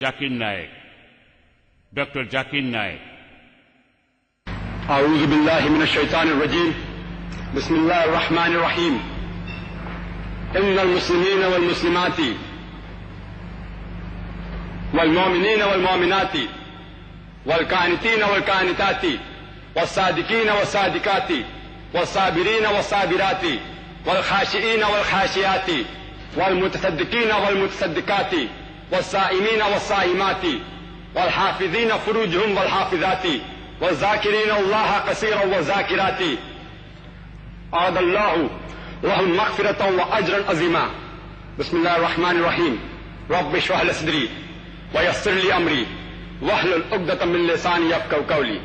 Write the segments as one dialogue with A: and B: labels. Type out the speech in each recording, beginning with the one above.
A: Zakir Naik, doctor Zakir Naik.
B: أعوذ بالله من الشيطان الرجيم بسم الله الرحمن الرحيم إن المسلمين والمسلمات والمؤمنين والمؤمنات والقانتين والقانتات والصادقين والصادقات والصابرين والصابرات والخاشعين والخاشعات والمتصدقين والمتصدقات والصائمين والصائمات والحافظين فروجهم والحافظات والذاكرين الله كثيرا والذاكرات أعد الله لهم مغفرة وأجرا عظيما بسم الله الرحمن الرحيم رب اشرح لي صدري ويسر لي أمري واحلل عقدة من لساني يفقهوا قولي।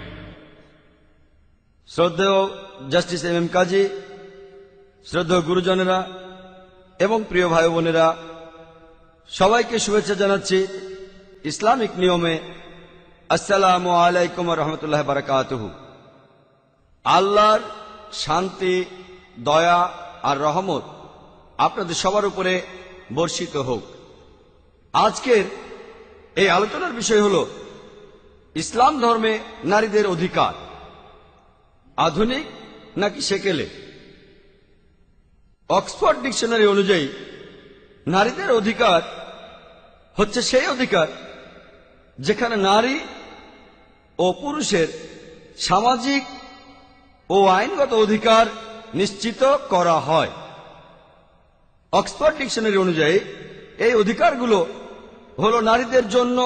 C: শ্রদ্ধেয় justice M M কাজী, শ্রদ্ধেয় গুরুজনেরা এবং প্রিয় ভাই বোনেরা, সবাইকে শুভেচ্ছা জানাচ্ছি ইসলামিক নিয়মে। আসসালামু আলাইকুম ওয়া রাহমাতুল্লাহি ওয়া বারাকাতুহু। আল্লাহর শান্তি, দয়া আর রহমত আপনাদের সবার উপরে বর্ষিত হোক। আজকের এই আলোচনার বিষয় হল ইসলাম ধর্মে নারীদের অধিকার আধুনিক নাকি সেকেলে। অক্সফোর্ড ডিকশনারি অনুযায়ী নারীদের অধিকার হচ্ছে সেই অধিকার যেখানে নারী ও পুরুষের সামাজিক ও আইনগত অধিকার নিশ্চিত করা হয়। অক্সফোর্ড ডিকশনারি অনুযায়ী এই অধিকারগুলো হল নারীদের জন্য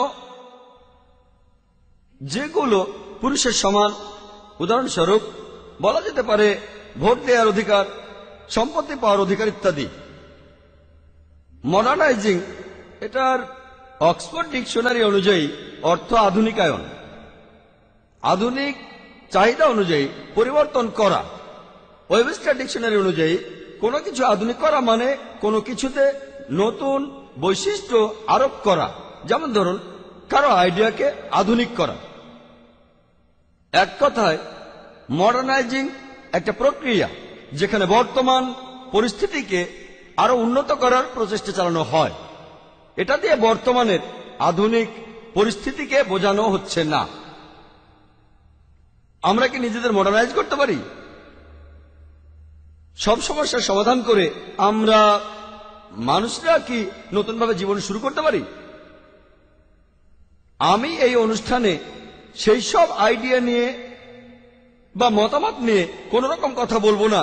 C: যেগুলো পুরুষের সমান। উদাহরণস্বরূপ বলা যেতে পারে ভোট দেওয়ার অধিকার, সম্পত্তি পাওয়ার অধিকার ইত্যাদি। মডার্নাইজিং এটার অক্সফোর্ড ডিকশনারি অনুযায়ী অর্থ আধুনিকায়ন, আধুনিক চাহিদা অনুযায়ী পরিবর্তন করা। ওয়েবস্টার ডিকশনারি অনুযায়ী কোনো কিছু আধুনিক করা মানে কোনো কিছুতে নতুন বৈশিষ্ট্য আরোপ করা। যেমন ধরুন, কারো আইডিয়াকে আধুনিক করা। এক কথায় মডার্নাইজিং একটা প্রক্রিয়া যেখানে বর্তমান পরিস্থিতিকে আরো উন্নত করার প্রচেষ্টা চালানো হয়। এটা দিয়ে বর্তমানের আধুনিক পরিস্থিতিকে বোঝানো হচ্ছে না। আমরা কি নিজেদের মডার্নাইজ করতে পারি? সব সমস্যার সমাধান করে আমরা মানুষরা কি নতুনভাবে জীবন শুরু করতে পারি? আমি এই অনুষ্ঠানে সেই সব আইডিয়া নিয়ে বা মতামত নিয়ে কোন রকম কথা বলবো না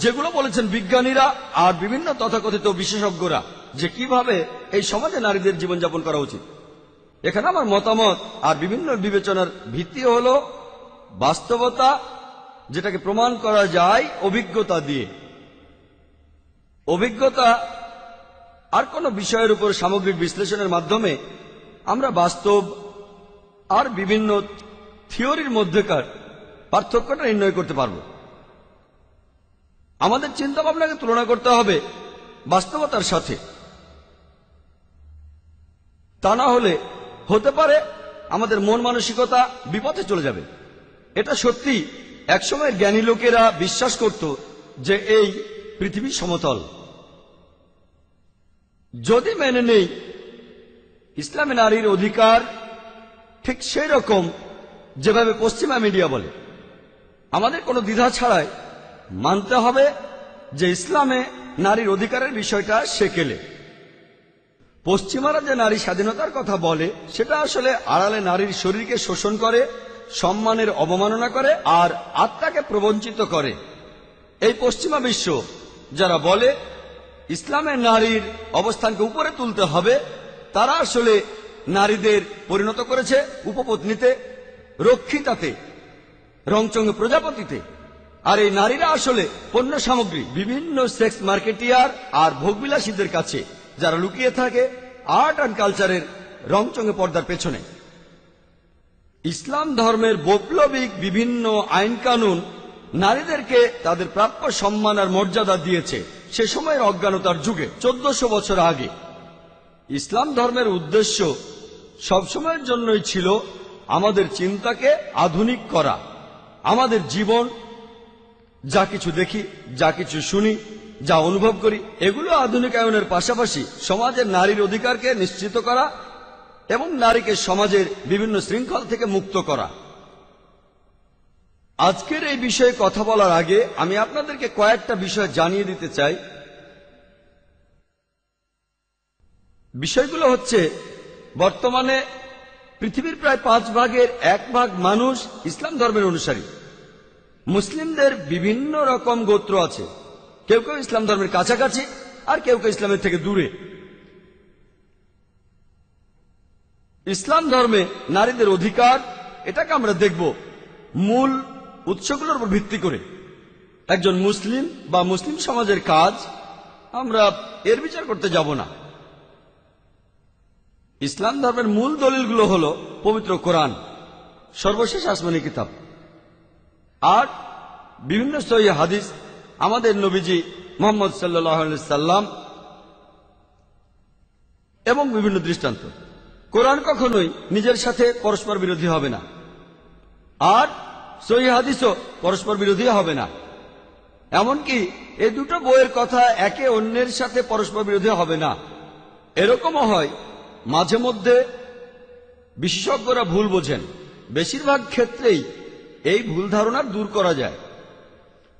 C: যেগুলো বলেছেন বিজ্ঞানীরা আর বিভিন্ন তথাকথিত বিশেষজ্ঞরা যে কিভাবে এই সমাজে নারীদের জীবনযাপন করা উচিত। এখানে আমার মতামত আর বিভিন্ন বিবেচনার ভিত্তি হল বাস্তবতা, যেটাকে প্রমাণ করা যায় অভিজ্ঞতা দিয়ে। অভিজ্ঞতা আর কোন বিষয়ের উপর সামগ্রিক বিশ্লেষণের মাধ্যমে আমরা বাস্তব আর বিভিন্ন থিওরির মধ্যেকার পার্থক্যটা নির্ণয় করতে পারব। আমাদের চিন্তা ভাবনাকে তুলনা করতে হবে বাস্তবতার সাথে। তা না হলে হতে পারে আমাদের মন মানসিকতা বিপথে চলে যাবে। এটা সত্যি, একসময়ের জ্ঞানী লোকেরা বিশ্বাস করত যে এই পৃথিবী সমতল। যদি মেনে নেই ইসলামে নারীর অধিকার ঠিক সেই রকম যেভাবে পশ্চিমা মিডিয়া বলে, আমাদের কোনো দ্বিধা ছাড়াই মানতে হবে যে ইসলামে নারীর অধিকারের বিষয়টা সেকেলে। পশ্চিমারা যে নারী স্বাধীনতার কথা বলে সেটা আসলে আড়ালে নারীর শরীরকে শোষণ করে, সম্মানের অবমাননা করে আর আত্মাকে প্রবঞ্চিত করে। এই পশ্চিমা বিশ্ব যারা বলে ইসলামে নারীর অবস্থানকে উপরে তুলতে হবে, তারা আসলে নারীদের পরিণত করেছে উপপত্নীতে, রক্ষিতাতে, রংচঙ্গে প্রজাপতিতে। আর এই নারীরা আসলে পণ্য সামগ্রী বিভিন্ন সেক্স মার্কেটিয়ার আর ভোগবিলাসীদের কাছে, যারা লুকিয়ে থাকে আর্ট অ্যান্ড কালচারের রংচঙ্গে পর্দার পেছনে। ইসলাম ধর্মের বৈপ্লবিক বিভিন্ন আইন কানুন নারীদেরকে তাদের প্রাপ্য সম্মান আর মর্যাদা দিয়েছে সে সময়ের অজ্ঞানতার যুগে, 1400 বছর আগে। ইসলাম ধর্মের উদ্দেশ্য সবসময়ের জন্যই ছিল আমাদের চিন্তাকে আধুনিক করা। আমাদের জীবন, যা কিছু দেখি, যা কিছু শুনি, যা অনুভব করি, এগুলো আধুনিকায়নের পাশাপাশি সমাজের নারীর অধিকারকে নিশ্চিত করা এবং নারীকে সমাজের বিভিন্ন শৃঙ্খল থেকে মুক্ত করা। আজকের এই বিষয়ে কথা বলার আগে আমি আপনাদেরকে কয়েকটা বিষয় জানিয়ে দিতে চাই। বিষয়গুলো হচ্ছে, বর্তমানে পৃথিবীর প্রায় 5 ভাগের 1 ভাগ মানুষ ইসলাম ধর্মের অনুসারী। মুসলিমদের বিভিন্ন রকম গোত্র আছে, কেউ কেউ ইসলাম ধর্মের কাছাকাছি আর কেউ কেউ ইসলামের থেকে দূরে। ইসলাম ধর্মে নারীদের অধিকার, এটাকে আমরা দেখব মূল উৎসগুলোর উপর ভিত্তি করে। একজন মুসলিম বা মুসলিম সমাজের কাজ, আমরা এর বিচার করতে যাব না। ইসলাম ধর্মের মূল দলিলগুলো হল পবিত্র কোরআন, সর্বশেষ আসমানী কিতাব, আর বিভিন্ন সহিহ হাদিস, আমাদের নবীজি মুহাম্মদ সাল্লাল্লাহু আলাইহি সাল্লাম এবং বিভিন্ন দৃষ্টান্ত। কোরআন কখনোই নিজের সাথে পরস্পর বিরোধী হবে না, আর সহিহ হাদিসও পরস্পর বিরোধী হবে না। এমনকি এই দুটো বইয়ের কথা একে অন্যের সাথে পরস্পর বিরোধী হবে না। এরকমও হয় মাঝে মধ্যে বিশেষজ্ঞরা ভুল বোঝেন। বেশিরভাগ ক্ষেত্রেই এই ভুল ধারণা দূর করা যায়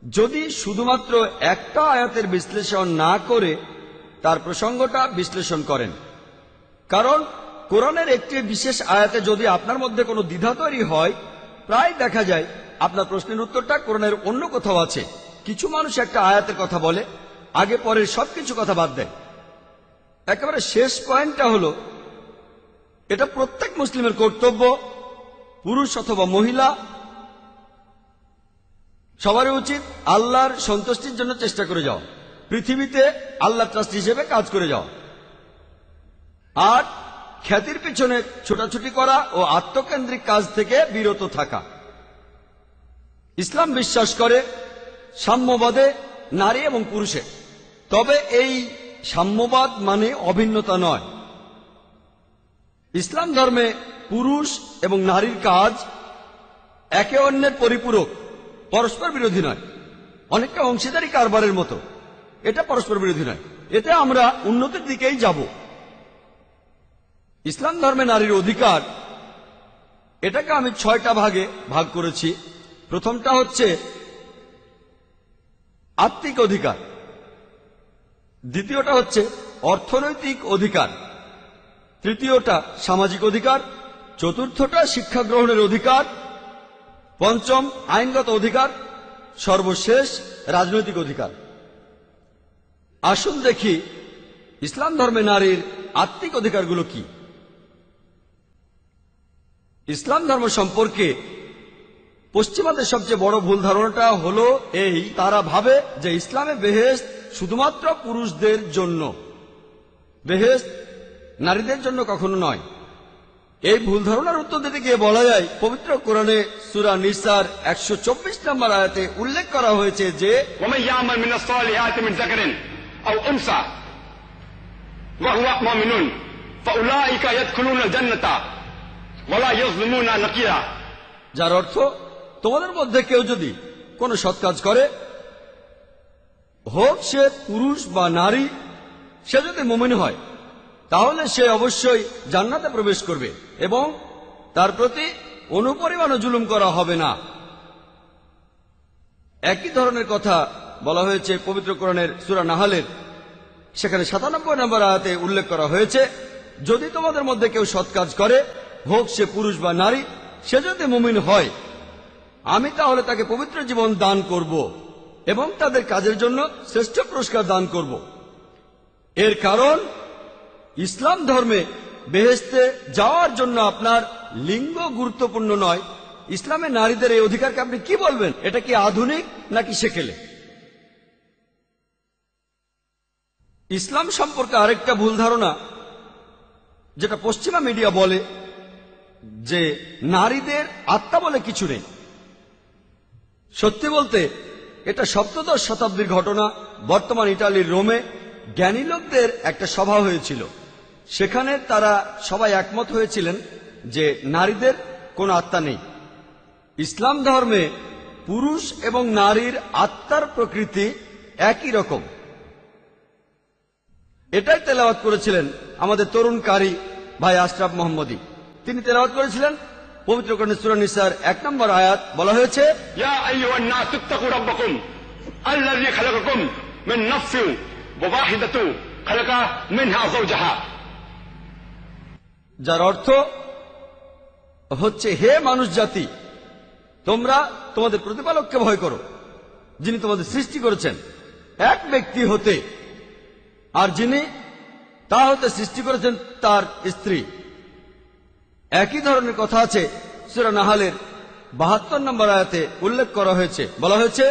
C: যদি শুধুমাত্র একটা আয়াতের বিশ্লেষণ না করে তার প্রসঙ্গটা বিশ্লেষণ করেন। কারণ কোরআনের একটি বিশেষ আয়াতে যদি আপনার মধ্যে কোনো দ্বিধা তৈরি হয়, প্রায় দেখা যায় আপনার প্রশ্নের উত্তরটা কোরআনের অন্য কোথাও আছে। কিছু মানুষ একটা আয়াতের কথা বলে, আগে পরের সবকিছু কথা বাদ দেয়। একেবারে শেষ পয়েন্টটা হলো, এটা প্রত্যেক মুসলিমের কর্তব্য, পুরুষ অথবা মহিলা সবারই উচিত আল্লাহর সন্তুষ্টির জন্য চেষ্টা করে যাও, পৃথিবীতে আল্লাহ ট্রাস্ট হিসেবে কাজ করে যাও, আর খ্যাতির পিছনে ছোটাছুটি করা ও আত্মকেন্দ্রিক কাজ থেকে বিরত থাকা। ইসলাম বিশ্বাস করে সাম্যবাদে নারী এবং পুরুষে, তবে এই সাম্যবাদ মানে অভিন্নতা নয়। ইসলাম ধর্মে পুরুষ এবং নারীর কাজ একে অন্যের পরিপূরক, পরস্পর বিরোধী নয়। অনেকটা অংশীদারি কারবারের মতো, এটা পরস্পর বিরোধী নয়। এতে আমরা উন্নতির দিকেই যাব। ইসলাম ধর্মে নারীর অধিকার, এটাকে আমি 6টা ভাগে ভাগ করেছি। প্রথমটা হচ্ছে আত্মিক অধিকার, দ্বিতীয়টা হচ্ছে অর্থনৈতিক অধিকার, তৃতীয়টা সামাজিক অধিকার, চতুর্থটা শিক্ষা গ্রহণের অধিকার, পঞ্চম আইনগত অধিকার, সর্বশেষ রাজনৈতিক অধিকার। আসুন দেখি ইসলাম ধর্মে নারীর আত্মিক অধিকারগুলো কি। ইসলাম ধর্ম সম্পর্কে পশ্চিমাদের সবচেয়ে বড় ভুল ধারণাটা হলো এই, তারা ভাবে যে ইসলামে বেহেশত শুধুমাত্র পুরুষদের জন্য, বেহেশত নারীদের জন্য কখনো নয়। এই ভুল ধারণার উত্তর দিতে গিয়ে বলা যায়, পবিত্র কোরআনে সূরা নিসার 124 নম্বর আয়াতে উল্লেখ করা হয়েছে যে
B: ومن يعمل من الصالحات من ذكر أو أنثى وهو مؤمن فأولئك يدخلون الجنة ولا يظلمون نقيرا।
C: যার অর্থ, তোমাদের মধ্যে কেউ যদি কোনো সৎ কাজ করে, হোক সে পুরুষ বা নারী, সে যদি মুমিন হয় তাহলে সে অবশ্যই জান্নাতে প্রবেশ করবে এবং তার প্রতি অনুপরিমাণও জুলুম করা হবে না। একই ধরনের কথা বলা হয়েছে পবিত্র কোরআনের সূরা নাহলের, সেখানে 97 নম্বর আয়াতে উল্লেখ করা হয়েছে, যদি তোমাদের মধ্যে কেউ সৎ কাজ করে, হোক সে পুরুষ বা নারী, সে যদি মুমিন হয়, আমি তাহলে তাকে পবিত্র জীবন দান করব এবং তাদের কাজের জন্য শ্রেষ্ঠ পুরস্কার দান করব। এর কারণ, ইসলাম ধর্মে বেহেশতে যাওয়ার জন্য আপনার লিঙ্গ গুরুত্বপূর্ণ নয়। ইসলামে নারীদের এই অধিকারকে আপনি কি বলবেন? এটা কি আধুনিক নাকি সেকেলে? ইসলাম সম্পর্কে আরেকটা ভুল ধারণা, যেটা পশ্চিমা মিডিয়া বলে, যে নারীদের আত্মা বলে কিছু নেই। সত্যি বলতে এটা 17শ শতাব্দীর ঘটনা। বর্তমান ইটালির রোমে জ্ঞানী লোকদের একটা সভা হয়েছিল, সেখানে তারা সবাই একমত হয়েছিলেন যে নারীদের কোনো আত্মা নেই। ইসলাম ধর্মে পুরুষ এবং নারীর আত্মার প্রকৃতি একই রকম। এটাই তেলাওয়াত করেছিলেন আমাদের তরুণ কারি ভাই আশরাফ মোহাম্মদী, তিনি তেলাওয়াত করেছিলেন। পবিত্র কোরআনে সূরা নিসার 1 নম্বর আয়াত বলা হয়েছে,
B: ইয়া আইয়ুহান নাস ইত্তাকু রাব্বাকুম আল্লাযী খালাকাকুম মিন নাফসিন ওয়াহিদাতিন খালাকা মিনহা যাওজাহা।
C: যার অর্থ হচ্ছে, হে মানুষ জাতি, তোমরা তোমাদের প্রতিপালককে ভয় করো, যিনি তোমাদের সৃষ্টি করেছেন এক ব্যক্তি হতে, আর যিনি তা হতে সৃষ্টি করেছেন তার স্ত্রী। একই ধরনের কথা আছে সূরা নাহালের 72 নম্বর আয়াতে উল্লেখ করা হয়েছে। বলা হয়েছে,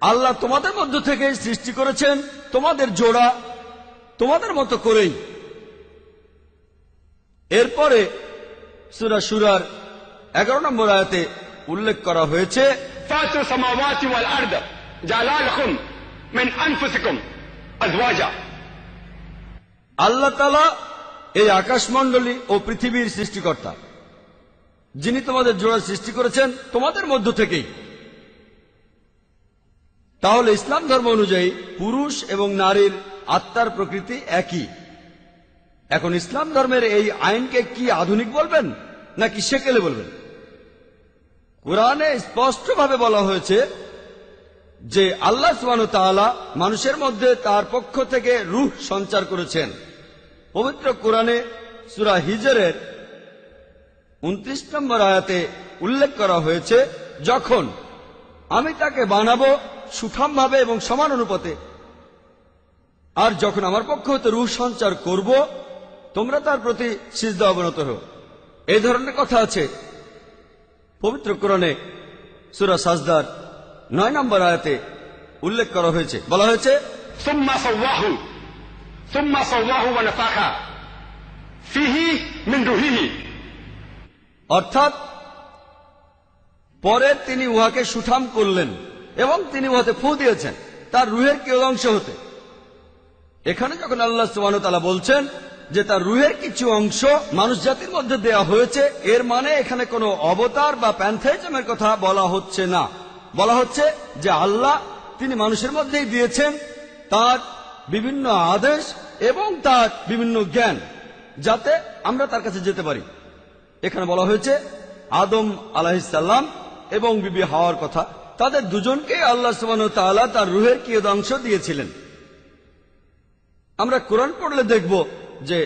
C: আল্লাহ তোমাদের মধ্য থেকে সৃষ্টি করেছেন তোমাদের জোড়া তোমাদের মতো করেই। এরপরে সূরা শুরার 11 নম্বর আয়াতে উল্লেখ করা হয়েছে,
B: ফাতির সামাওয়াতি ওয়াল আরদ জাআলা লাকুম মিন আনফুসিকুম আজওয়াজা।
C: আল্লাহ তাআলা এই আকাশমণ্ডলী ও পৃথিবীর সৃষ্টিকর্তা, যিনি তোমাদের জোড়া সৃষ্টি করেছেন তোমাদের মধ্য থেকেই। তাহলে ইসলাম ধর্ম অনুযায়ী পুরুষ এবং নারীর আত্মার প্রকৃতি একই। এখন ইসলাম ধর্মের এই আইনকে কি আধুনিক বলবেন নাকি সেকেলে বলবেন? কোরআনে স্পষ্টভাবে বলা হয়েছে যে আল্লাহ সুবহানাহু ওয়া তাআলা মানুষের মধ্যে তার পক্ষ থেকে রূহ সঞ্চার করেছেন। পবিত্র কোরআনে সূরা হিজরের 29 নম্বর আয়াতে উল্লেখ করা হয়েছে, যখন আমি তাকে বানাবো সুঠামভাবে এবং সমান অনুপাতে, আর যখন আমার পক্ষ হতে রূহ সঞ্চার করব, তোমরা তার প্রতি সিজদা অবনত হও। এই ধরনের কথা আছে পবিত্র কোরআনে সূরা সাজদার 9 নম্বর আয়াতে উল্লেখ করা হয়েছে। বলা হয়েছে,
B: সুম্মা সাওয়াহু ওয়া নাফাখা ফিহি মিন রূহিহি।
C: অর্থাৎ পরে তিনি উহাকে সুঠাম করলেন এবং তিনি উহাতে ফু দিয়েছেন তার রূহের কেউ অংশ হতে। এখানে যখন আল্লাহ সুবহানাহু ওয়া তাআলা বলছেন যে তার রূহের কিছু অংশ মানুষ জাতির মধ্যে দেয়া হয়েছে, এর মানে এখানে কোনো অবতার বা প্যান্থাইজমের কথা বলা হচ্ছে না। বলা হচ্ছে যে আল্লাহ তিনি মানুষের মধ্যেই দিয়েছেন তার বিভিন্ন আদেশ এবং তার বিভিন্ন জ্ঞান, যাতে আমরা তার কাছে যেতে পারি। এখানে বলা হয়েছে আদম আলাইহিস সালাম এবং বিবি হাওয়ার কথা, তাদের দুজনকে আল্লাহ সুবহানাহু ওয়া তাআলা তার রূহের কিছু অংশ দিয়েছিলেন। আমরা কোরআন পড়লে দেখব যে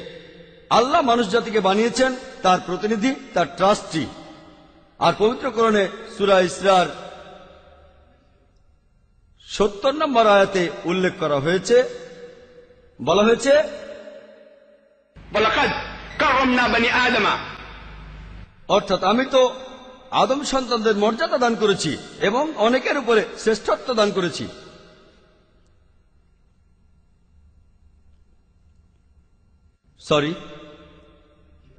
C: আল্লাহ মানুষ জাতিকে বানিয়েছেন তার প্রতিনিধি, তার ট্রাস্টি। আর পবিত্র কোরআনে সূরা ইসরার 70 নম্বর আয়াতে উল্লেখ করা হয়েছে, বলা হয়েছে,
B: ওয়ালাকাদ কাররামনা বনি আদমা।
C: অর্থাৎ আমি তো আদম সন্তানদের মর্যাদা দান করেছি এবং অনেকের উপরে শ্রেষ্ঠত্ব দান করেছি।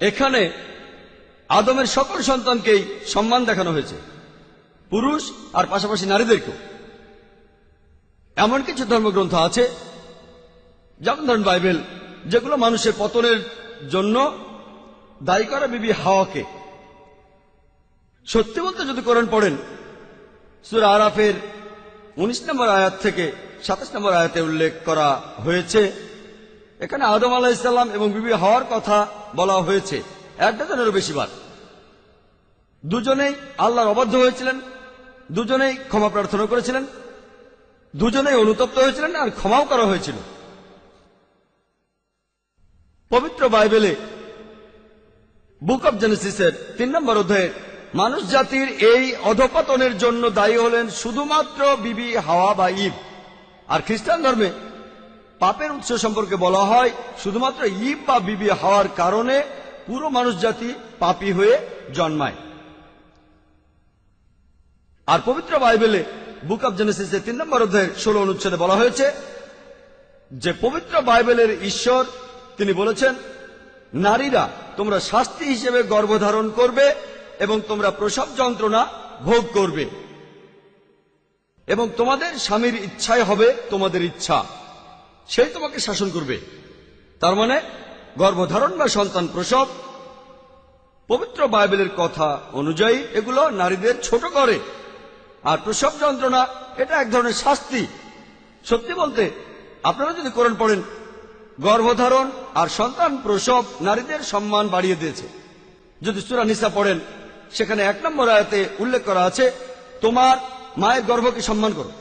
C: এখানে আদমের সকল সন্তানকেই সম্মান দেখানো হয়েছে, পুরুষ আর পাশাপাশি নারীদেরকেও। এমন কিছু ধর্মগ্রন্থ আছে, যেমন ধরুন বাইবেল, যেগুলো মানুষের পতনের জন্য দায়ী করে বিবি হাওয়াকে। সত্যি বলতে যদি কোরআন পড়েন, সূরা আরাফের 19 নম্বর আয়াত থেকে 27 নম্বর আয়াতে উল্লেখ করা হয়েছে, এখানে আদম আলাইহিস সালাম এবং বিবি হাওয়ার কথা বলা হয়েছে 1 ডজনেরও বেশিবার। দুজনেই আল্লাহর অবাধ্য হয়েছিলেন, দুজনেই ক্ষমা প্রার্থনা করেছিলেন, দুজনেই অনুতপ্ত হয়েছিলেন আর ক্ষমাও করা হয়েছিল। পবিত্র বাইবেলে বুক অব জেনেসিসের 3 নম্বর অধ্যায়ে মানুষ জাতির এই অধঃপতনের জন্য দায়ী হলেন শুধুমাত্র বিবি হাওয়া বা ঈভ। আর খ্রিস্টান ধর্মে পাপের উৎস সম্পর্কে বলা হয় শুধুমাত্র ঈভ বা বিবি হাওয়ার কারণে পুরো মানুষ জাতি পাপী হয়ে জন্মায়। আর পবিত্র বাইবেলে বুক অব জেনেসিসের 3 নম্বর অধ্যায়ের 16 অনুচ্ছেদে বলা হয়েছে যে পবিত্র বাইবেলের ঈশ্বর তিনি বলেছেন, নারীরা তোমরা শাস্তি হিসেবে গর্ভধারণ করবে এবং তোমরা প্রসব যন্ত্রণা ভোগ করবে এবং তোমাদের স্বামীর ইচ্ছাই হবে তোমাদের ইচ্ছা, সেই তোমাকে শাসন করবে। তার মানে গর্ভধারণ বা সন্তান প্রসব পবিত্র বাইবেলের কথা অনুযায়ী এগুলো নারীদের ছোট করে, আর প্রসব যন্ত্রণা এটা এক ধরনের শাস্তি। সত্যি বলতে আপনারা যদি কোরআন পড়েন গর্ভধারণ আর সন্তান প্রসব নারীদের সম্মান বাড়িয়ে দিয়েছে। যদি সূরা নিসা পড়েন, সেখানে 1 নম্বর আয়াতে উল্লেখ করা আছে, তোমার মায়ের গর্ভকে সম্মান করো।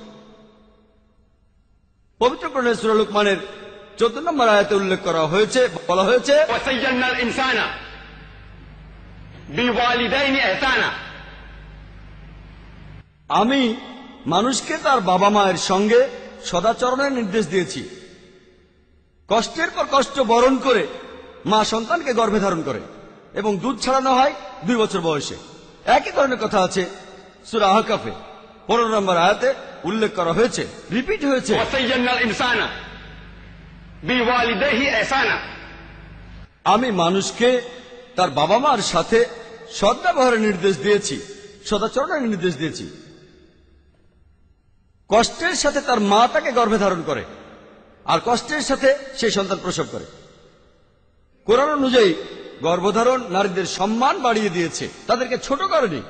C: পবিত্র কোরআনের সূরা লুকমানের 14 নম্বর আয়াতে উল্লেখ করা হয়েছে, বলা হয়েছে,
B: وَسَيَّرْنَا الْإِنسَانَ بِوَالِدَيْنِ إِحْسَانًا।
C: আমি মানুষকে তার বাবা মায়ের সঙ্গে সদাচরণের নির্দেশ দিয়েছি। কষ্টের পর কষ্ট বরণ করে মা সন্তানকে গর্ভে ধারণ করে এবং দুধ ছাড়ানো হয় 2 বছর বয়সে। একই ধরনের কথা আছে সূরা আহকাফে 15 নম্বর আয়াতে উল্লেখ করা হয়েছে, রিপিট হয়েছে,
B: وَسَيَّرْنَا الْإِنسَانَ بِوَالِدَيْهِ إِحْسَانًا।
C: আমি মানুষকে তার বাবা মার সাথে সদ্ব্যবহারের নির্দেশ দিয়েছি, সদাচরণের নির্দেশ দিয়েছি। কষ্টের সাথে তার মা তাকে গর্ভে ধারণ করে আর কষ্টের সাথে সেই সন্তান প্রসব করে। কোরআন অনুযায়ী গর্ভধারণ নারীদের সম্মান বাড়িয়ে দিয়েছে, তাদেরকে ছোট করেনি।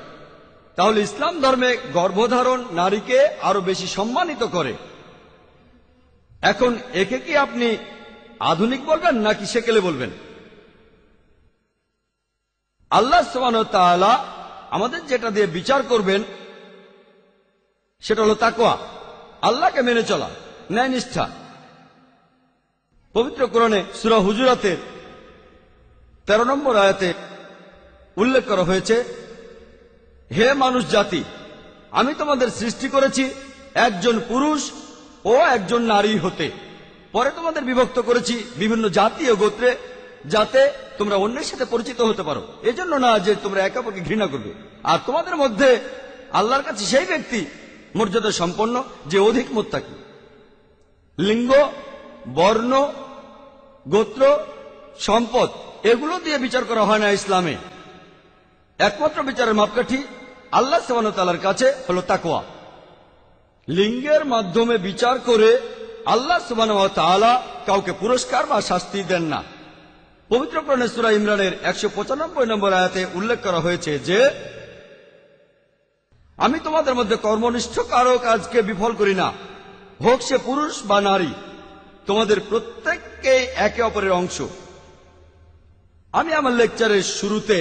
C: তাহলে ইসলাম ধর্মে গর্ভধারণ নারীকে আরো বেশি সম্মানিত করে। এখন একে কি আপনি আধুনিক বলবেন নাকি সেকেলে বলবেন? আল্লাহ সুবহানাহু ওয়া তাআলা আমাদের যেটা দিয়ে বিচার করবেন সেটা হলো তাকওয়া, আল্লাহকে মেনে চলা, ন্যায়নিষ্ঠা। পবিত্র কোরআনে সূরা হুজুরাতের 13 নম্বর আয়াতে উল্লেখ করা হয়েছে, হে মানুষ জাতি, আমি তোমাদের সৃষ্টি করেছি একজন পুরুষ ও একজন নারী হতে। পরে তোমাদের বিভক্ত করেছি বিভিন্ন জাতি ও গোত্রে, যাতে তোমরা অন্যের সাথে পরিচিত হতে পারো। এজন্য না যে তোমরা একে অপরকে ঘৃণা করবে। আর তোমাদের মধ্যে আল্লাহর কাছে সেই ব্যক্তি মর্যাদা সম্পন্ন যে অধিক মুত্তাকি। লিঙ্গ, বর্ণ, গোত্র, সম্পদ এগুলো দিয়ে বিচার করা হয় না ইসলামে। একমাত্র বিচারের মাপকাঠি আল্লাহ সুবহানাহু ওয়া তাআলার কাছে হলো তাকওয়া। লিঙ্গের মাধ্যমে বিচার করে আল্লাহ সুবহানাহু ওয়া তাআলা কাউকে পুরস্কার বা শাস্তি দেন না। পবিত্র কোরআনে সূরা ইমরানের 195 নম্বর আয়াতে উল্লেখ করা হয়েছে যে, আমি তোমাদের মধ্যে কর্মনিষ্ঠ কারো কাজকে বিফল করি না, হোক সে পুরুষ বা নারী, তোমাদের প্রত্যেককেই একে অপরের অংশ। আমি আমার লেকচারের শুরুতে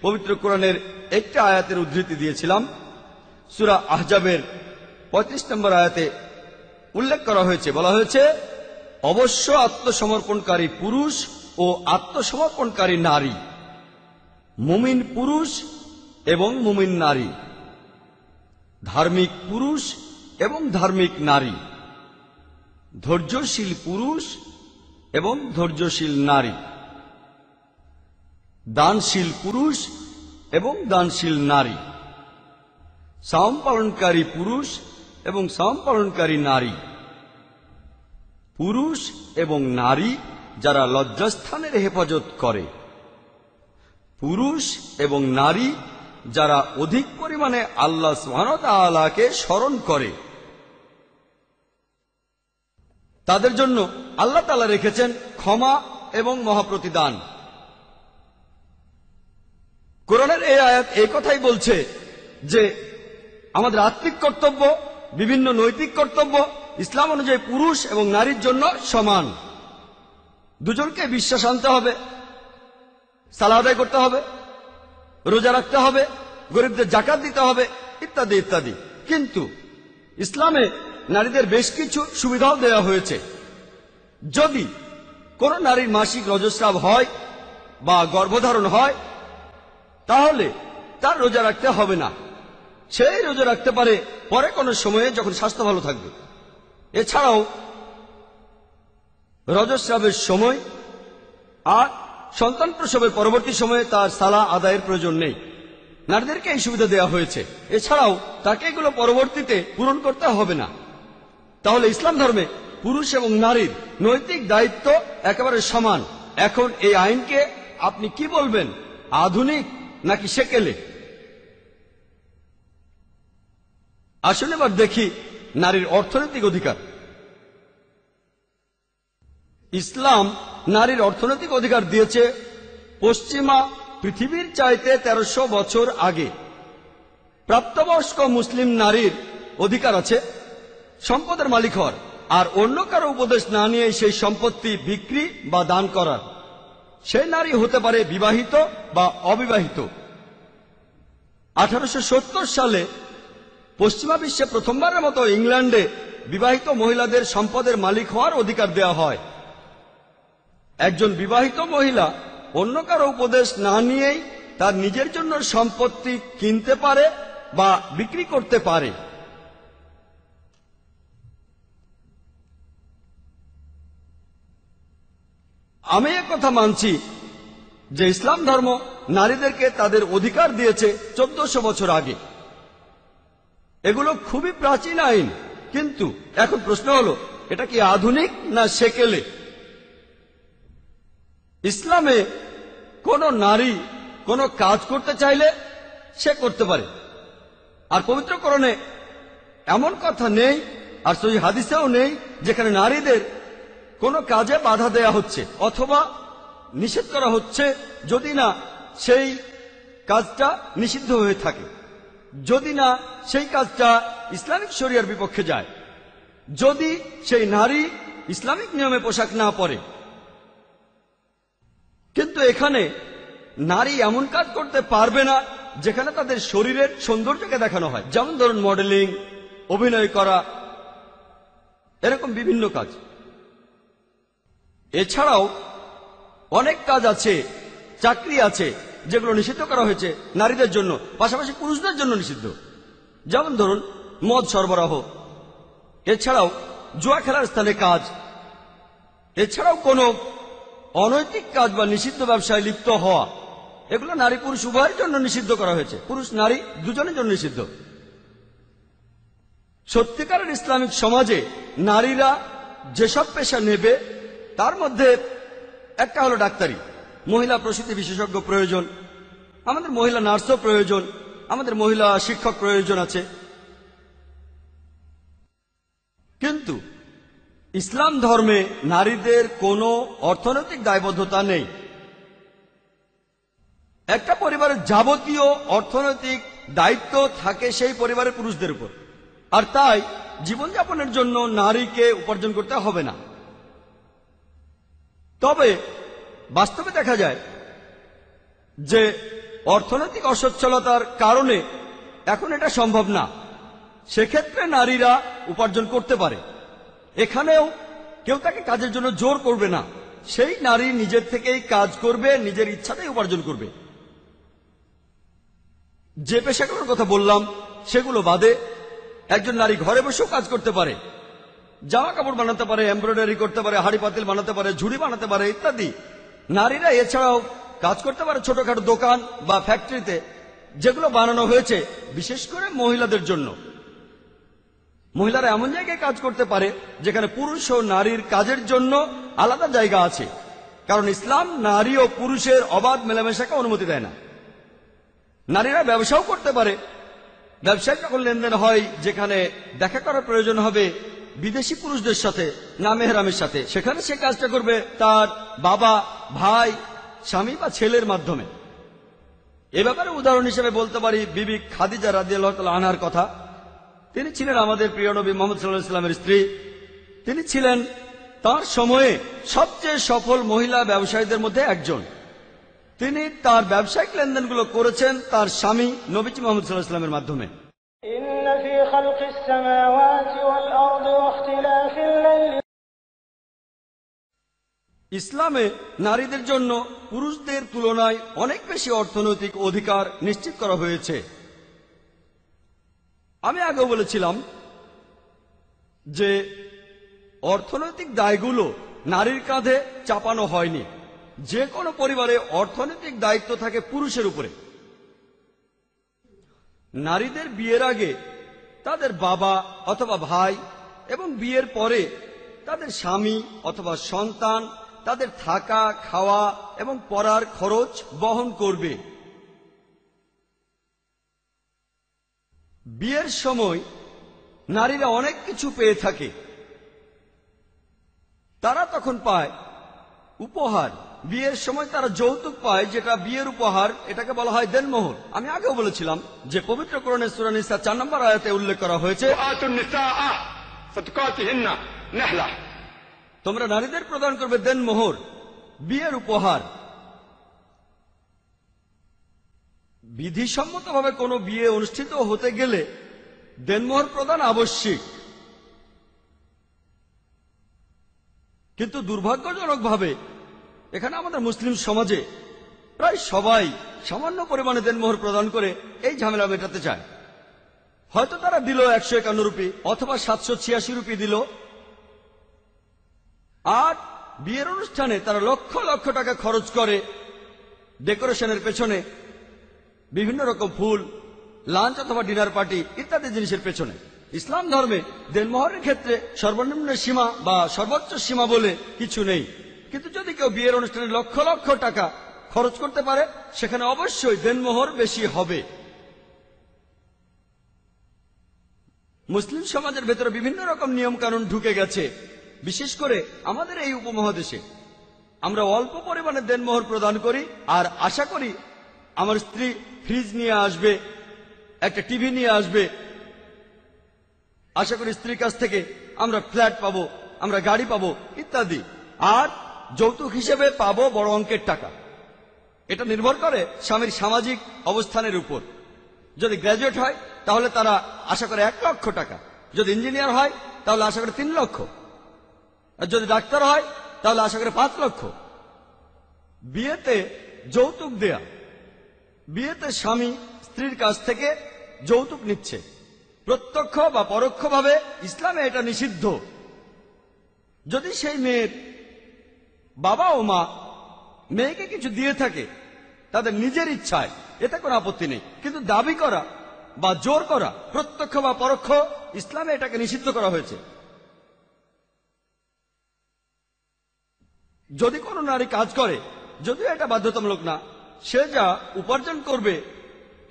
C: পবিত্র কোরআনের একটা আয়াতের উদ্ধৃতি দিয়েছিলাম। সূরা আহজাবের 35 নম্বর আয়াতে উল্লেখ করা হয়েছে, বলা হয়েছে, অবশ্য আত্মসমর্পণকারী পুরুষ ও আত্মসমর্পণকারী নারী, মুমিন পুরুষ এবং মুমিন নারী, ধার্মিক পুরুষ এবং ধার্মিক নারী, ধৈর্যশীল পুরুষ এবং ধৈর্যশীল নারী, দানশীল পুরুষ এবং দানশীল নারী, সাওম পালনকারী পুরুষ এবং সাওম পালনকারী নারী, পুরুষ এবং নারী যারা লজ্জাস্থানের হেফাজত করে, পুরুষ এবং নারী যারা অধিক পরিমাণে আল্লাহ সুবহানাহু ওয়া তাআলাকে স্মরণ করে। তাদের জন্য আল্লাহ তাআলা রেখেছেন ক্ষমা এবং মহাপ্রতিদান। কোরআনের এই আয়াত এই কথাই বলছে যে আমাদের আত্মিক কর্তব্য, বিভিন্ন নৈতিক কর্তব্য ইসলাম অনুযায়ী পুরুষ এবং নারীর জন্য সমান। দুজনকে বিশ্বাস আনতে হবে, সালাত আদায় করতে হবে, রোজা রাখতে হবে, গরিবদের যাকাত দিতে হবে, ইত্যাদি ইত্যাদি। কিন্তু ইসলামে নারীদের বেশ কিছু সুবিধাও দেওয়া হয়েছে। যদি কোন নারীর মাসিক রজস্রাব হয় বা গর্ভধারণ হয়, তাহলে তার রোজা রাখতে হবে না। সেই রোজা রাখতে পারে পরে কোনো সময়ে যখন স্বাস্থ্য ভালো থাকবে। এছাড়াও রজস্রাবের সময় আর সন্তান প্রসবের পরবর্তী সময়ে তার সালা আদায়ের প্রয়োজন নেই। নারীদেরকে এই সুবিধা দেওয়া হয়েছে। এছাড়াও তাকে এগুলো পরবর্তীতে পূরণ করতে হবে না। তাহলে ইসলাম ধর্মে পুরুষ এবং নারীর নৈতিক দায়িত্ব একেবারে সমান। এখন এই আইনকে আপনি কি বলবেন, আধুনিক নাকি সেকেলে? আসলে এবার দেখি নারীর অর্থনৈতিক অধিকার। ইসলাম নারীর অর্থনৈতিক অধিকার দিয়েছে পশ্চিমা পৃথিবীর চাইতে 1300 বছর আগে। প্রাপ্তবয়স্ক মুসলিম নারীর অধিকার আছে সম্পদের মালিক হওয়ার, আর অন্য কারো উপদেশ না নিয়ে সেই সম্পত্তি বিক্রি বা দান করার। সেই নারী হতে পারে বিবাহিত বা অবিবাহিত। 1870 সালে পশ্চিমা বিশ্বে প্রথমবারের মতো ইংল্যান্ডে বিবাহিত মহিলাদের সম্পদের মালিক হওয়ার অধিকার দেওয়া হয়। একজন বিবাহিত মহিলা অন্য কারো উপদেশ না নিয়েই তার নিজের জন্য সম্পত্তি কিনতে পারে বা বিক্রি করতে পারে। আমি কথা মানছি যে ইসলাম ধর্ম নারীদেরকে তাদের অধিকার দিয়েছে 1400 বছর আগে। এগুলো খুবই প্রাচীন আইন, কিন্তু এখন প্রশ্ন হলো এটা কি আধুনিক না সেকেলে? ইসলামে কোন নারী কোন কাজ করতে চাইলে সে করতে পারে, আর পবিত্র কোরআনে এমন কথা নেই আর সহিহ হাদিসেও নেই যেখানে নারীদের কোনো কাজে বাধা দেয়া হচ্ছে অথবা নিষেধ করা হচ্ছে যদি না সেই কাজটা নিষিদ্ধ হয়ে থাকে, যদি না সেই কাজটা ইসলামিক শরিয়ার বিপক্ষে যায়, যদি সেই নারী ইসলামিক নিয়মে পোশাক না পরে। কিন্তু এখানে নারী এমন কাজ করতে পারবে না যেখানে তাদের শরীরের সৌন্দর্যকে দেখানো হয়, যেমন ধরুন মডেলিং, অভিনয় করা, এরকম বিভিন্ন কাজ। এছাড়াও অনেক কাজ আছে, চাকরি আছে যেগুলো নিষিদ্ধ করা হয়েছে নারীদের জন্য, পাশাপাশি পুরুষদের জন্য নিষিদ্ধ, যেমন ধরুন মদ সরবরাহ, এছাড়াও জুয়া খেলার স্থানে কাজ, এছাড়াও কোনো অনৈতিক কাজ বা নিষিদ্ধ ব্যবসায় লিপ্ত হওয়া, এগুলো নারী পুরুষ উভয়ের জন্য নিষিদ্ধ করা হয়েছে, পুরুষ নারী দুজনের জন্য নিষিদ্ধ। সত্যিকারের ইসলামিক সমাজে নারীরা যেসব পেশা নেবে তার মধ্যে একটা হলো ডাক্তারি, মহিলা প্রসূতি বিশেষজ্ঞ প্রয়োজন, আমাদের মহিলা নার্সও প্রয়োজন, আমাদের মহিলা শিক্ষক প্রয়োজন আছে। কিন্তু ইসলাম ধর্মে নারীদের কোনো অর্থনৈতিক দায়বদ্ধতা নেই। একটা পরিবারের যাবতীয় অর্থনৈতিক দায়িত্ব থাকে সেই পরিবারের পুরুষদের উপর, আর তাই জীবনযাপনের জন্য নারীকে উপার্জন করতে হবে না। তবে বাস্তবে দেখা যায় যে অর্থনৈতিক অসচ্ছলতার কারণে এখন এটা সম্ভব না, সেক্ষেত্রে নারীরা উপার্জন করতে পারে। এখানেও কেউ তাকে কাজের জন্য জোর করবে না, সেই নারী নিজের থেকেই কাজ করবে, নিজের ইচ্ছাতেই উপার্জন করবে। যে পেশাগুলোর কথা বললাম সেগুলো বাদে একজন নারী ঘরে বসেও কাজ করতে পারে, জামা কাপড় বানাতে পারে, এমব্রয়ডারি করতে পারে, হাড়ি পাতিল বানাতে পারে, ঝুড়ি বানাতে পারে ইত্যাদি। নারীরা এছাড়াও কাজ করতে পারে ছোটখাটো দোকান বা ফ্যাক্টরিতে, যেগুলো বানানো হয়েছে বিশেষ করে মহিলাদের জন্য। মহিলারা এমন জায়গায় কাজ করতে পারে যেখানে পুরুষ ও নারীর কাজের জন্য আলাদা জায়গা আছে, কারণ ইসলাম নারী ও পুরুষের অবাধ মেলামেশাকে অনুমতি দেয় না। নারীরা ব্যবসাও করতে পারে, ব্যবসায় যখন লেনদেন হয় যেখানে দেখা করার প্রয়োজন হবে বিদেশি পুরুষদের সাথে না মেহরামের সাথে, সেখানে সে কাজটা করবে তার বাবা, ভাই, স্বামী বা ছেলের মাধ্যমে। এ ব্যাপারে উদাহরণ হিসেবে বলতে পারি বিবি খাদিজা রাদিয়াল্লাহু তাআলা আনহার কথা। তিনি ছিলেন আমাদের প্রিয় নবী মুহাম্মদ সাল্লাল্লাহু আলাইহি ওয়াসাল্লামের স্ত্রী। তিনি ছিলেন তার সময়ে সবচেয়ে সফল মহিলা ব্যবসায়ীদের মধ্যে একজন। তিনি তার ব্যবসায়িক লেনদেনগুলো করেছেন তার স্বামী নবীজি মুহাম্মদ সাল্লাল্লাহু আলাইহি ওয়াসাল্লামের মাধ্যমে। ইসলামে নারীদের জন্য পুরুষদের তুলনায় অনেক বেশি অর্থনৈতিক অধিকার নিশ্চিত করা হয়েছে। আমি আগেও বলেছিলাম যে অর্থনৈতিক দায়গুলো নারীর কাঁধে চাপানো হয়নি। যে কোনো পরিবারে অর্থনৈতিক দায়িত্ব থাকে পুরুষের উপরে। নারীদের বিয়ের আগে তাদের বাবা অথবা ভাই এবং বিয়ের পরে তাদের স্বামী অথবা সন্তান তাদের থাকা, খাওয়া এবং পড়ার খরচ বহন করবে। বিয়ের সময় নারীরা অনেক কিছু পেয়ে থাকে। তারা তখন পায় উপহার। বিয়ের সময় তারা যৌতুক পায়, যেটা বিয়ের উপহার, এটাকে বলা হয় দেনমোহর। আমি আগেও বলেছিলাম যে পবিত্র কোরআনের সূরা নিসা 4 নম্বর আয়াতে উল্লেখ করা হয়েছে,
B: نحلة.
C: তোমরা নারীদের প্রদান করবে দেনমোহর, বিয়ের উপহার। বিধিসম্মতভাবে কোনো বিয়ে অনুষ্ঠিত হতে গেলে দেনমোহর প্রদান আবশ্যিক, কিন্তু দুর্ভাগ্যজনকভাবে এখানে আমাদের মুসলিম সমাজে প্রায় সবাই সামান্য পরিমাণে দেনমোহর প্রদান করে এই ঝামেলা মেটাতে চায়। হয়তো তারা দিল 151 রুপি অথবা 786 রুপি দিল, আর বিয়ের অনুষ্ঠানে তারা লক্ষ লক্ষ টাকা খরচ করে ডেকোরেশনের পেছনে, বিভিন্ন রকম ফুল, লাঞ্চ অথবা ডিনার পার্টি ইত্যাদি জিনিসের পেছনে। ইসলাম ধর্মে দেনমোহরের ক্ষেত্রে সর্বনিম্ন সীমা বা সর্বোচ্চ সীমা বলে কিছু নেই, কিন্তু যদি কেউ বিয়ের অনুষ্ঠানে লক্ষ লক্ষ টাকা খরচ করতে পারে সেখানে অবশ্যই দেনমোহর বেশি হবে। মুসলিম সমাজের ভেতরে বিভিন্ন রকম নিয়ম কানুন ঢুকে গেছে, বিশেষ করে আমাদের এই উপমহাদেশে। আমরা অল্প পরিমাণে দেনমোহর প্রদান করি আর আশা করি আমার স্ত্রী ফ্রিজ নিয়ে আসবে, একটা টিভি নিয়ে আসবে, আশা করি স্ত্রীর কাছ থেকে আমরা ফ্ল্যাট পাবো, আমরা গাড়ি পাবো ইত্যাদি, আর যৌতুক হিসেবে পাবো বড় অঙ্কের টাকা। এটা নির্ভর করে স্বামীর সামাজিক অবস্থানের উপর। যদি গ্র্যাজুয়েট হয় তাহলে তারা আশা করে 1 লক্ষ টাকা, যদি ইঞ্জিনিয়ার হয় তাহলে আশা করে 3 লক্ষ, আর যদি ডাক্তার হয় তাহলে আশা করে 5 লক্ষ। বিয়েতে যৌতুক দেয়া, বিয়েতে স্বামী স্ত্রীর কাছ থেকে যৌতুক নিচ্ছে, প্রত্যক্ষ বা পরোক্ষভাবে ইসলামে এটা নিষিদ্ধ। যদি সেই মেয়ের বাবা ও মা মেয়েকে কিছু দিয়ে থাকে তাদের নিজের ইচ্ছায়, এতে কোনো আপত্তি নেই, কিন্তু দাবি করা বা জোর করা প্রত্যক্ষ বা পরোক্ষ ইসলামে এটাকে নিষিদ্ধ করা হয়েছে। যদি কোনো নারী কাজ করে, যদিও এটা বাধ্যতামূলক না, সে যা উপার্জন করবে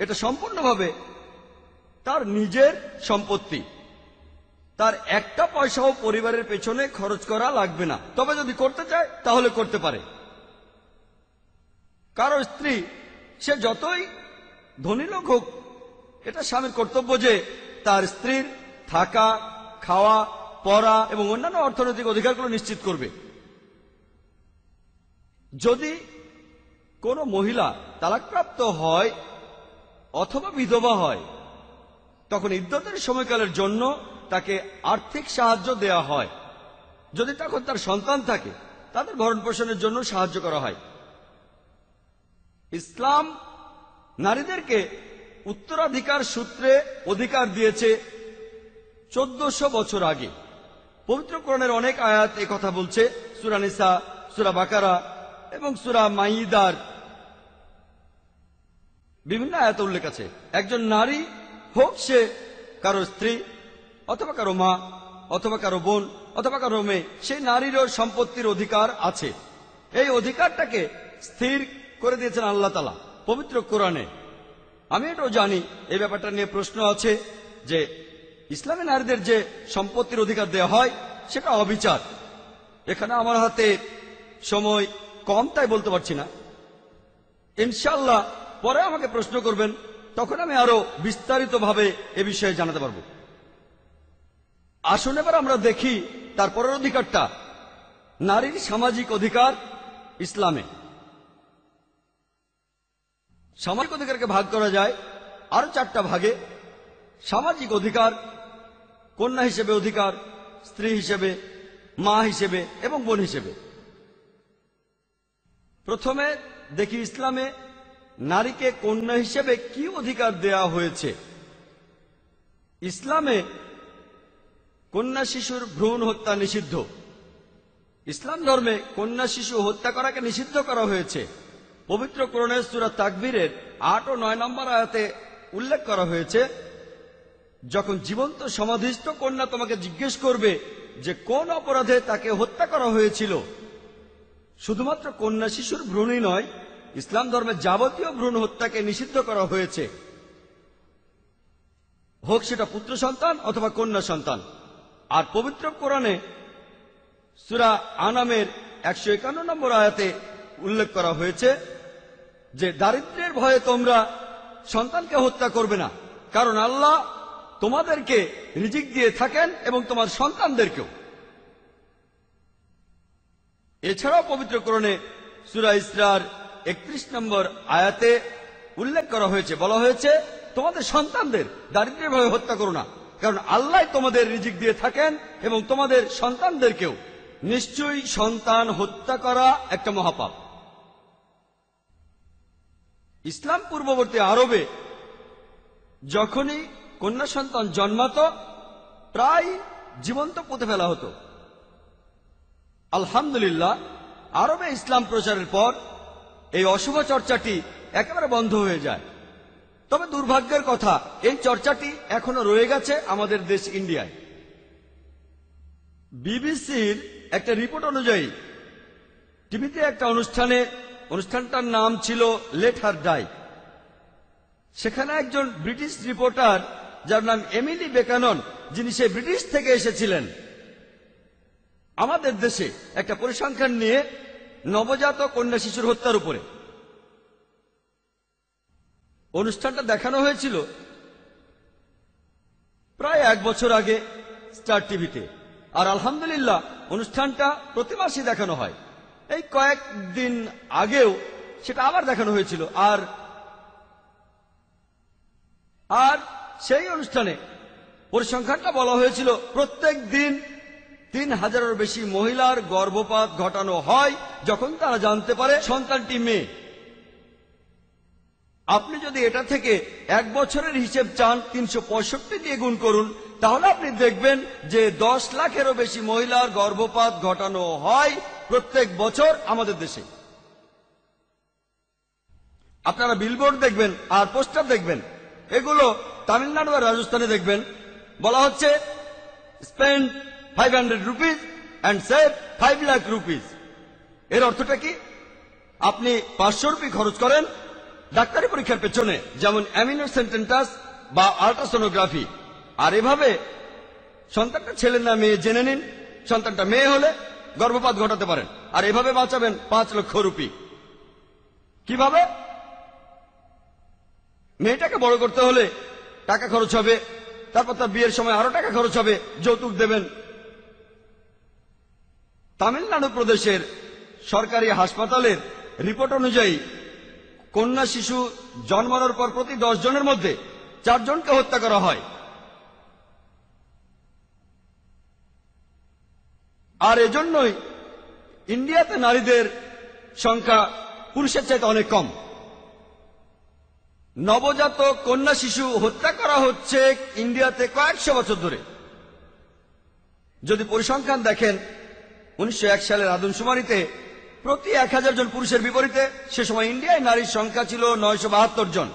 C: এটা সম্পূর্ণভাবে তার নিজের সম্পত্তি, তার একটা পয়সাও পরিবারের পেছনে খরচ করা লাগবে না। তবে যদি করতে চায় তাহলে করতে পারে। কারো স্ত্রী সে যতই ধনী লোক হোক, এটা স্বামীর কর্তব্য যে তার স্ত্রীর থাকা, খাওয়া, পড়া এবং অন্যান্য অর্থনৈতিক অধিকারগুলো নিশ্চিত করবে। যদি কোনো মহিলা তালাকপ্রাপ্ত হয় অথবা বিধবা হয়, তখন ইদ্যতের সময়কালের জন্য তাকে আর্থিক সাহায্য দেয়া হয়। যদি তখন তার সন্তান থাকে তাদের ভরণ পোষণের জন্য সাহায্য করা হয়। ইসলাম নারীদেরকে উত্তরাধিকার সূত্রে অধিকার দিয়েছে 1400 বছর আগে। পবিত্র কোরআনের অনেক আয়াত এই কথা বলছে। সূরা নিসা, সূরা বাকারা এবং সূরা মাইদার বিভিন্ন আয়াতে উল্লেখ আছে, একজন নারী হোক সে কারো স্ত্রী অথবা কারো মা অথবা কারো বোন অথবা কারো মেয়ে, সেই নারীরও সম্পত্তির অধিকার আছে। এই অধিকারটাকে স্থির করে দিয়েছেন আল্লাহ তাআলা পবিত্র কোরআনে। আমি এটাও জানি এই ব্যাপারটা নিয়ে প্রশ্ন আছে যে ইসলামে নারীদের যে সম্পত্তির অধিকার দেওয়া হয় সেটা অবিচার। এখানে আমার হাতে সময় কম তাই বলতে পারছি না, ইনশাআল্লাহ পরে আমাকে প্রশ্ন করবেন, তখন আমি আরো বিস্তারিতভাবে এ বিষয়ে জানাতে পারব। আসুন এবার আমরা দেখি তারপরের অধিকারটা, নারীর সামাজিক অধিকার ইসলামে। সামাজিক অধিকারকে ভাগ করা যায় আরো 4টা ভাগে। সামাজিক অধিকার, কন্যা হিসেবে অধিকার, স্ত্রী হিসেবে, মা হিসেবে এবং বোন হিসেবে। প্রথমে দেখি ইসলামে নারীকে কন্যা হিসেবে কি অধিকার দেয়া হয়েছে। ইসলামে কন্যা শিশুর ভ্রূণ হত্যা নিষিদ্ধ। ইসলাম ধর্মে কন্যা শিশু হত্যা করাকে নিষিদ্ধ করা হয়েছে। পবিত্র কোরআনের সূরা তাকবীরের 8 ও 9 নম্বর আয়াতে উল্লেখ করা হয়েছে, যখন জীবন্ত সমাধিস্থ কন্যা তোমাকে জিজ্ঞেস করবে যে কোন অপরাধে তাকে হত্যা করা হয়েছিল, শুধুমাত্র কন্যা শিশুর ভ্রূণই নয়, ইসলাম ধর্মে যাবতীয় ভ্রূণ হত্যাকে নিষিদ্ধ করা হয়েছে, হোক সেটা পুত্র সন্তান অথবা কন্যা সন্তান। আর পবিত্র কোরআনে সূরা আনামের 151 নম্বর আয়াতে উল্লেখ করা হয়েছে যে দারিদ্র্যের ভয়ে তোমরা সন্তানকে হত্যা করবে না, কারণ আল্লাহ তোমাদেরকে রিজিক দিয়ে থাকেন এবং তোমার সন্তানদেরকেও। এছাড়াও পবিত্র কোরআনে সূরা ইসরার 31 নম্বর আয়াতে উল্লেখ করা হয়েছে, বলা হয়েছে তোমাদের সন্তানদের দারিদ্র্যের ভয়ে হত্যা করো না, কারণ আল্লাহ তোমাদের রিজিক দিয়ে থাকেন এবং তোমাদের সন্তানদেরকেও। নিশ্চয়ই সন্তান হত্যা করা একটা মহাপাপ। ইসলাম পূর্ববর্তী আরবে যখনই কন্যা সন্তান জন্মাতো প্রায় জীবন্ত পুঁতে ফেলা হতো। আলহামদুলিল্লাহ, আরবে ইসলাম প্রচারের পর এই অশুভ চর্চাটি একেবারে বন্ধ হয়ে যায়। তবে দুর্ভাগ্যের কথা, এই চর্চাটি এখনো রয়ে গেছে আমাদের দেশ ইন্ডিয়ায়। বিবিসির একটা রিপোর্ট অনুযায়ী টিভিতে একটা অনুষ্ঠানটার নাম ছিল লেট হার ডাই। সেখানে একজন ব্রিটিশ রিপোর্টার, যার নাম এমিলি বেকানন, যিনি সে ব্রিটিশ থেকে এসেছিলেন, আমাদের দেশে একটা পরিসংখ্যান নিয়ে নবজাত কন্যা শিশুর হত্যার উপরে অনুষ্ঠানটা দেখানো হয়েছিল প্রায় 1 বছর আগে স্টার টিভিতে। আর আলহামদুলিল্লাহ, অনুষ্ঠানটা প্রতি মাসে দেখানো হয়। এই কয়েকদিন আগেও সেটা আবার দেখানো হয়েছিল। আর সেই অনুষ্ঠানে পরিসংখ্যানটা বলা হয়েছিল প্রত্যেক দিন 3000-এর বেশি মহিলার গর্ভপাত ঘটানো হয় যখন তারা জানতে পারে সন্তানটি মেয়ে। আপনি যদি এটা থেকে 1 বছরের হিসেব চান, 365 দিয়ে গুণ করুন, তাহলে আপনি দেখবেন যে 10 লাখেরও বেশি মহিলার গর্ভপাত ঘটানো হয় প্রত্যেক বছর আমাদের দেশে। আপনারা বিলবোর্ড দেখবেন আর পোস্টার দেখবেন, এগুলো তামিলনাড়ু আর রাজস্থানে দেখবেন বলা হচ্ছে spend 500 rupees and save 5 lakh rupees. এর অর্থটা কি? আপনি 500 রুপি খরচ করেন ডাক্তারি পরীক্ষার পেছনে, যেমন অ্যামিনোসেন্টেন্টাস বা আল্ট্রাসোনোগ্রাফি, আর এভাবে সন্তানটা ছেলে না মেয়ে জেনে নিন। সন্তানটা মেয়ে হলে গর্ভপাত ঘটাতে পারেন, আর এভাবে বাঁচাবেন 5 লক্ষ রুপি। কিভাবে? মেয়েটাকে বড় করতে হলে টাকা খরচ হবে, তারপর তার বিয়ের সময় আরো টাকা খরচ হবে, যৌতুক দেবেন। তামিলনাড়ু প্রদেশের সরকারি হাসপাতালের রিপোর্ট অনুযায়ী কন্যা শিশু জন্মানোর পর প্রতি 10 জনের মধ্যে 4 জনকে হত্যা করা হয়। আর এজন্যই ইন্ডিয়াতে নারীদের সংখ্যা পুরুষের চাইতে অনেক কম। নবজাত কন্যা শিশু হত্যা করা হচ্ছে ইন্ডিয়াতে কয়েকশো বছর ধরে। যদি পরিসংখ্যান দেখেন, 1901 সালের আদমশুমারিতে প্রতি 1000 জন পুরুষের বিপরীতে সে সময় ইন্ডিয়ায় নারীর সংখ্যা ছিল 972 জন।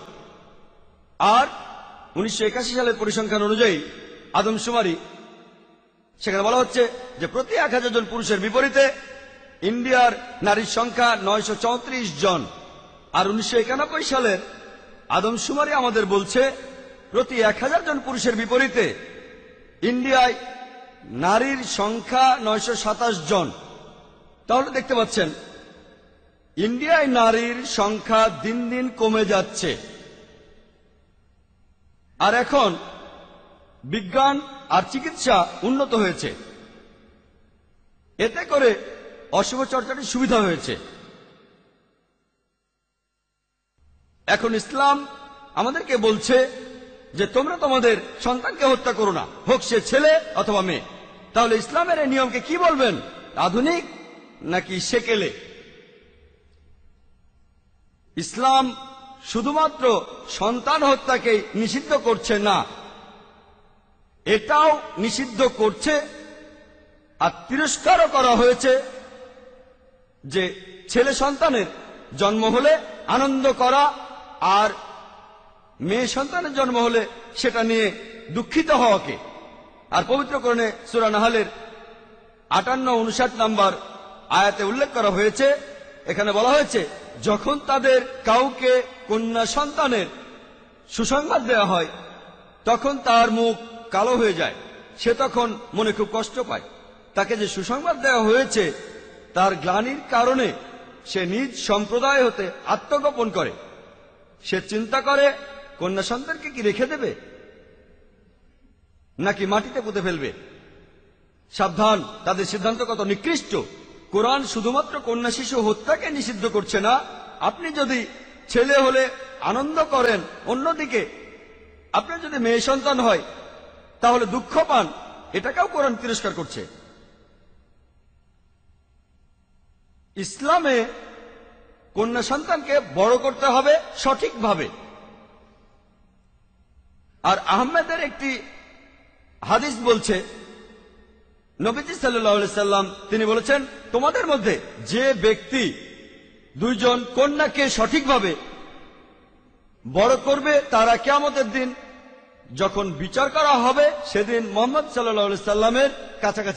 C: আর 1981 সালের পরিসংখ্যান অনুযায়ী আদমশুমারি, সেখানে বলা হচ্ছে যে প্রতি 1000 জন পুরুষের বিপরীতে ইন্ডিয়ার নারীর সংখ্যা 934 জন। আর 1991 সালের আদমশুমারি আমাদের বলছে প্রতি 1000 জন পুরুষের বিপরীতে ইন্ডিয়ায় নারীর সংখ্যা 927 জন। তাহলে দেখতে পাচ্ছেন ইন্ডিয়ায় নারীর সংখ্যা দিন দিন কমে যাচ্ছে। আর এখন বিজ্ঞান আর চিকিৎসা উন্নত হয়েছে, এতে করে অশুভ চর্চাটি সুবিধা হয়েছে। এখন ইসলাম আমাদেরকে বলছে যে তোমরা তোমাদের সন্তানকে হত্যা করো না, হোক সে ছেলে অথবা মেয়ে। তাহলে ইসলামের এই নিয়মকে কি বলবেন? আধুনিক নাকি সেকেলে? ইসলাম শুধুমাত্র সন্তান হত্যাকে নিষিদ্ধ করছে না, এটাও নিষিদ্ধ করছে আর তিরস্কারও করা হয়েছে যে ছেলে সন্তানের জন্ম হলে আনন্দ করা আর মেয়ে সন্তানের জন্ম হলে সেটা নিয়ে দুঃখিত হওয়াকে। আর পবিত্র কোরআনে সূরা নাহলের 58-59 নম্বর আয়াতে উল্লেখ করা হয়েছে, এখানে বলা হয়েছে যখন তাদের কাউকে কন্যা সন্তানের সুসংবাদ দেওয়া হয় তখন তার মুখ কালো হয়ে যায়, সে তখন মনে খুব কষ্ট পায়। তাকে যে সুসংবাদ দেওয়া হয়েছে তার গ্লানির কারণে সে নিজ সম্প্রদায় হতে আত্মগোপন করে। সে চিন্তা করে কন্যা সন্তানকে কি রেখে দেবে নাকি মাটিতে পুঁতে ফেলবে। সাবধান, তাদের সিদ্ধান্ত কত নিকৃষ্ট। কোরআন শুধুমাত্র কন্যা শিশু হত্যাকে নিষিদ্ধ করছে না। আপনি যদি ছেলে হলে আনন্দ করেন, অন্যদিকে আপনার যদি মেয়ে সন্তান হয় তাহলে দুঃখ পান, এটাকেও কোরআন তিরস্কার করছে। ইসলামে কন্যা সন্তানকে বড় করতে হবে সঠিকভাবে। আর আহমেদের একটি হাদিস বলছে, নবীজি সাল্লাল্লাহু আলাইহি সাল্লাম তিনি বলেছেন, তোমাদের মধ্যে যে ব্যক্তি দুইজন কন্যাকে সঠিকভাবে বড় করবে তারা কিয়ামতের দিন যখন বিচার করা হবে সেদিন মুহাম্মদ সাল্লাল্লাহু আলাইহি সাল্লামের কাছাকাছি